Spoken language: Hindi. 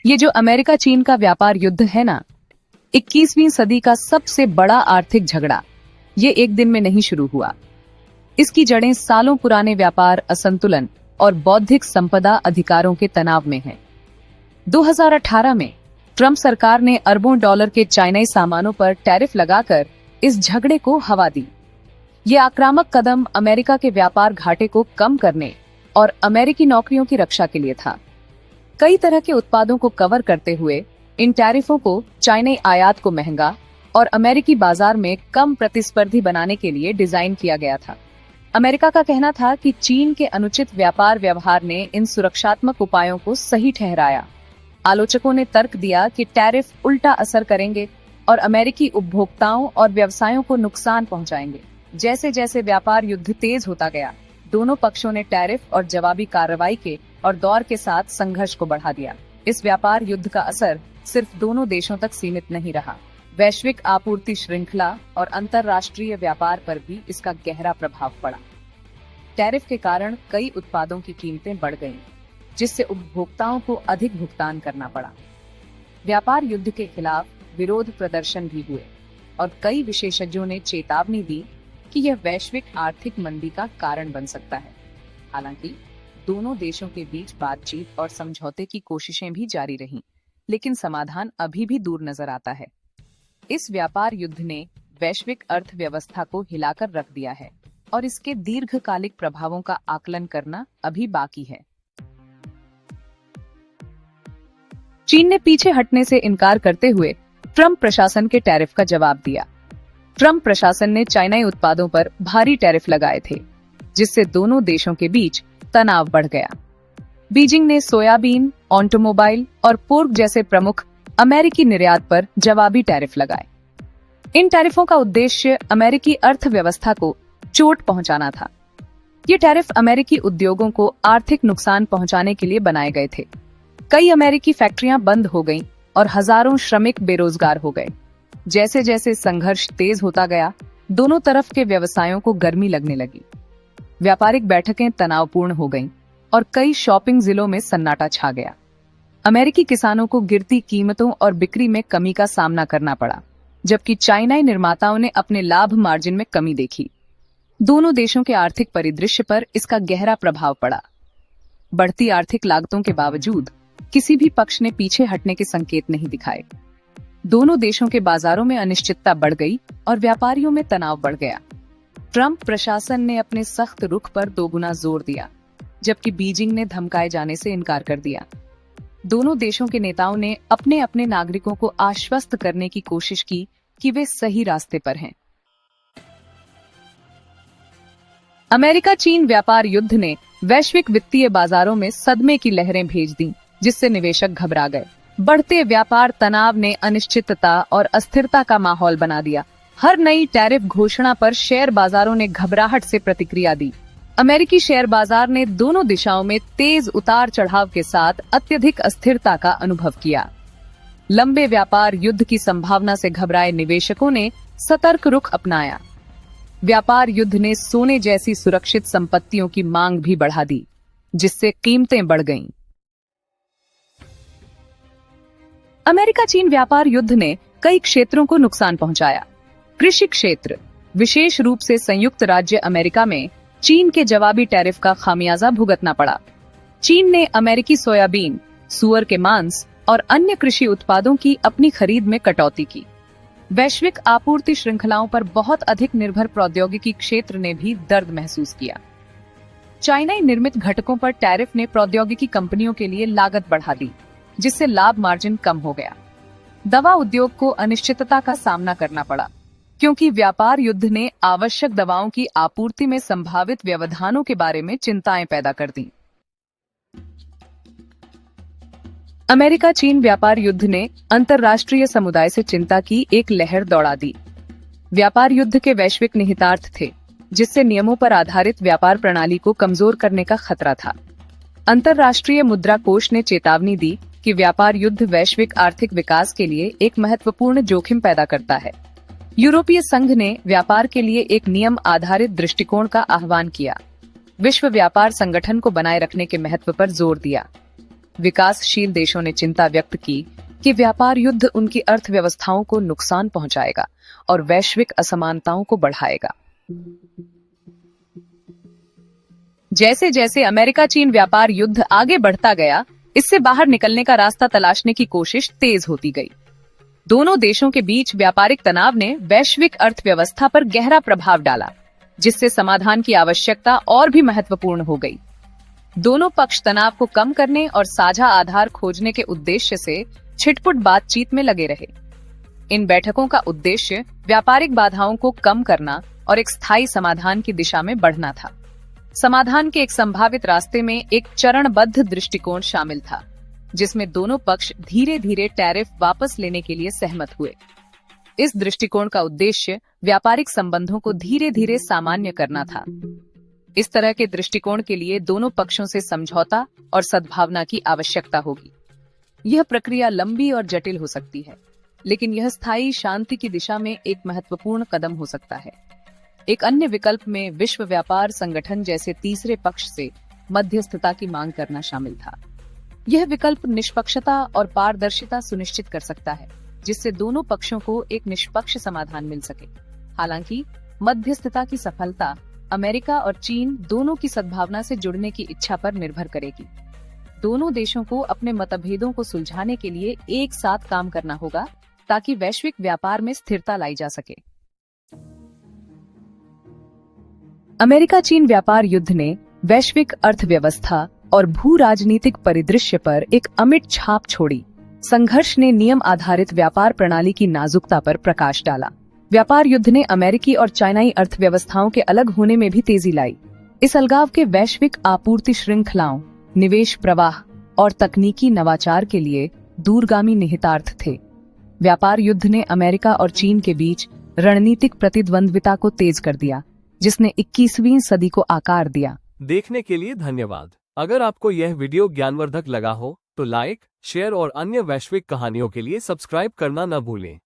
ये जो अमेरिका चीन का व्यापार युद्ध है ना, 21वीं सदी का सबसे बड़ा आर्थिक झगड़ा, ये एक दिन में नहीं शुरू हुआ। इसकी जड़ें सालों पुराने व्यापार असंतुलन और बौद्धिक संपदा अधिकारों के तनाव में हैं। 2018 में ट्रंप सरकार ने अरबों डॉलर के चाइनाई सामानों पर टैरिफ लगाकर इस झगड़े को हवा दी। ये आक्रामक कदम अमेरिका के व्यापार घाटे को कम करने और अमेरिकी नौकरियों की रक्षा के लिए था। कई तरह के उत्पादों को कवर करते हुए इन टैरिफों को चाइनाई आयात को महंगा और अमेरिकी बाजार में कम प्रतिस्पर्धी बनाने के लिए डिजाइन किया गया था। अमेरिका का कहना था कि चीन के अनुचित व्यापार व्यवहार ने इन सुरक्षात्मक उपायों को सही ठहराया। आलोचकों ने तर्क दिया कि टैरिफ उल्टा असर करेंगे और अमेरिकी उपभोक्ताओं और व्यवसायों को नुकसान पहुंचाएंगे। जैसे जैसे व्यापार युद्ध तेज होता गया, दोनों पक्षों ने टैरिफ और जवाबी कार्रवाई के और दौर के साथ संघर्ष को बढ़ा दिया। इस व्यापार युद्ध का असर सिर्फ दोनों देशों तक सीमित नहीं रहा, वैश्विक आपूर्ति श्रृंखला और अंतर्राष्ट्रीय व्यापार पर भी इसका गहरा प्रभाव पड़ा। टैरिफ के कारण कई उत्पादों की कीमतें बढ़ गईं, जिससे उपभोक्ताओं को अधिक भुगतान करना पड़ा। व्यापार युद्ध के खिलाफ विरोध प्रदर्शन भी हुए और कई विशेषज्ञों ने चेतावनी दी कि यह वैश्विक आर्थिक मंदी का कारण बन सकता है। हालांकि दोनों देशों के बीच बातचीत और समझौते की कोशिशें भी जारी रहीं, लेकिन समाधान अभी भी दूर नजर आता है। इस व्यापार युद्ध ने वैश्विक अर्थव्यवस्था को हिलाकर रख दिया है और इसके दीर्घकालिक प्रभावों का आकलन करना अभी बाकी है। चीन ने पीछे हटने से इनकार करते हुए ट्रंप प्रशासन के टैरिफ का जवाब दिया। ट्रंप प्रशासन ने चाइनाई उत्पादों पर भारी टैरिफ लगाए थे, जिससे दोनों देशों के बीच तनाव बढ़ गया। बीजिंग ने सोयाबीन, ऑटोमोबाइल और पोर्क जैसे प्रमुख अमेरिकी निर्यात पर जवाबी टैरिफ लगाए। इन टैरिफों का उद्देश्य अमेरिकी अर्थव्यवस्था को चोट पहुंचाना था। ये टैरिफ अमेरिकी उद्योगों को आर्थिक नुकसान पहुंचाने के लिए बनाए गए थे। कई अमेरिकी फैक्ट्रियां बंद हो गईं और हजारों श्रमिक बेरोजगार हो गए। जैसे जैसे संघर्ष तेज होता गया, दोनों तरफ के व्यवसायों को गर्मी लगने लगी। व्यापारिक बैठकें तनावपूर्ण हो गईं और कई शॉपिंग जिलों में सन्नाटा छा गया। अमेरिकी किसानों को गिरती कीमतों और बिक्री में कमी का सामना करना पड़ा, जबकि चाइनाई निर्माताओं ने अपने लाभ मार्जिन में कमी देखी। दोनों देशों के आर्थिक परिदृश्य पर इसका गहरा प्रभाव पड़ा। बढ़ती आर्थिक लागतों के बावजूद किसी भी पक्ष ने पीछे हटने के संकेत नहीं दिखाए। दोनों देशों के बाजारों में अनिश्चितता बढ़ गई और व्यापारियों में तनाव बढ़ गया। ट्रंप प्रशासन ने अपने सख्त रुख पर दोगुना जोर दिया, जबकि बीजिंग ने धमकाए जाने से इनकार कर दिया। दोनों देशों के नेताओं ने अपने अपने नागरिकों को आश्वस्त करने की कोशिश की कि वे सही रास्ते पर हैं। अमेरिका चीन व्यापार युद्ध ने वैश्विक वित्तीय बाजारों में सदमे की लहरें भेज दी, जिससे निवेशक घबरा गए। बढ़ते व्यापार तनाव ने अनिश्चितता और अस्थिरता का माहौल बना दिया। हर नई टैरिफ घोषणा पर शेयर बाजारों ने घबराहट से प्रतिक्रिया दी। अमेरिकी शेयर बाजार ने दोनों दिशाओं में तेज उतार चढ़ाव के साथ अत्यधिक अस्थिरता का अनुभव किया। लंबे व्यापार युद्ध की संभावना से घबराए निवेशकों ने सतर्क रुख अपनाया। व्यापार युद्ध ने सोने जैसी सुरक्षित संपत्तियों की मांग भी बढ़ा दी, जिससे कीमतें बढ़ गईं। अमेरिका चीन व्यापार युद्ध ने कई क्षेत्रों को नुकसान पहुंचाया। कृषि क्षेत्र, विशेष रूप से संयुक्त राज्य अमेरिका में चीन के जवाबी टैरिफ का खामियाजा भुगतना पड़ा। चीन ने अमेरिकी सोयाबीन, सूअर के मांस और अन्य कृषि उत्पादों की अपनी खरीद में कटौती की। वैश्विक आपूर्ति श्रृंखलाओं पर बहुत अधिक निर्भर प्रौद्योगिकी क्षेत्र ने भी दर्द महसूस किया। चाइनाई निर्मित घटकों पर टैरिफ ने प्रौद्योगिकी कंपनियों के लिए लागत बढ़ा दी, जिससे लाभ मार्जिन कम हो गया। दवा उद्योग को अनिश्चितता का सामना करना पड़ा, क्योंकि व्यापार युद्ध ने आवश्यक दवाओं की आपूर्ति में संभावित व्यवधानों के बारे में चिंताएं पैदा कर दी। अमेरिका चीन व्यापार युद्ध ने अंतर्राष्ट्रीय समुदाय से चिंता की एक लहर दौड़ा दी। व्यापार युद्ध के वैश्विक निहितार्थ थे, जिससे नियमों पर आधारित व्यापार प्रणाली को कमजोर करने का खतरा था। अंतर्राष्ट्रीय मुद्रा कोष ने चेतावनी दी कि व्यापार युद्ध वैश्विक आर्थिक विकास के लिए एक महत्वपूर्ण जोखिम पैदा करता है। यूरोपीय संघ ने व्यापार के लिए एक नियम आधारित दृष्टिकोण का आह्वान किया। विश्व व्यापार संगठन को बनाए रखने के महत्व पर जोर दिया। विकासशील देशों ने चिंता व्यक्त की कि व्यापार युद्ध उनकी अर्थव्यवस्थाओं को नुकसान पहुंचाएगा और वैश्विक असमानताओं को बढ़ाएगा। जैसे जैसे अमेरिका चीन व्यापार युद्ध आगे बढ़ता गया, इससे बाहर निकलने का रास्ता तलाशने की कोशिश तेज होती गई। दोनों देशों के बीच व्यापारिक तनाव ने वैश्विक अर्थव्यवस्था पर गहरा प्रभाव डाला, जिससे समाधान की आवश्यकता और भी महत्वपूर्ण हो गई। दोनों पक्ष तनाव को कम करने और साझा आधार खोजने के उद्देश्य से छिटपुट बातचीत में लगे रहे। इन बैठकों का उद्देश्य व्यापारिक बाधाओं को कम करना और एक स्थायी समाधान की दिशा में बढ़ना था। समाधान के एक संभावित रास्ते में एक चरणबद्ध दृष्टिकोण शामिल था, जिसमें दोनों पक्ष धीरे धीरे टैरिफ वापस लेने के लिए सहमत हुए। इस दृष्टिकोण का उद्देश्य व्यापारिक संबंधों को धीरे धीरे सामान्य करना था। इस तरह के दृष्टिकोण के लिए दोनों पक्षों से समझौता और सद्भावना की आवश्यकता होगी। यह प्रक्रिया लंबी और जटिल हो सकती है, लेकिन यह स्थायी शांति की दिशा में एक महत्वपूर्ण कदम हो सकता है। एक अन्य विकल्प में विश्व व्यापार संगठन जैसे तीसरे पक्ष से मध्यस्थता की मांग करना शामिल था। यह विकल्प निष्पक्षता और पारदर्शिता सुनिश्चित कर सकता है, जिससे दोनों पक्षों को एक निष्पक्ष समाधान मिल सके। हालांकि मध्यस्थता की सफलता अमेरिका और चीन दोनों की सद्भावना से जुड़ने की इच्छा पर निर्भर करेगी। दोनों देशों को अपने मतभेदों को सुलझाने के लिए एक साथ काम करना होगा, ताकि वैश्विक व्यापार में स्थिरता लाई जा सके। अमेरिका चीन व्यापार युद्ध ने वैश्विक अर्थव्यवस्था और भू राजनीतिक परिदृश्य पर एक अमिट छाप छोड़ी। संघर्ष ने नियम आधारित व्यापार प्रणाली की नाजुकता पर प्रकाश डाला। व्यापार युद्ध ने अमेरिकी और चाइनाई अर्थव्यवस्थाओं के अलग होने में भी तेजी लाई। इस अलगाव के वैश्विक आपूर्ति श्रृंखलाओं, निवेश प्रवाह और तकनीकी नवाचार के लिए दूरगामी निहितार्थ थे। व्यापार युद्ध ने अमेरिका और चीन के बीच रणनीतिक प्रतिद्वंद्विता को तेज कर दिया, जिसने 21वीं सदी को आकार दिया। देखने के लिए धन्यवाद। अगर आपको यह वीडियो ज्ञानवर्धक लगा हो तो लाइक, शेयर और अन्य वैश्विक कहानियों के लिए सब्सक्राइब करना न भूलें।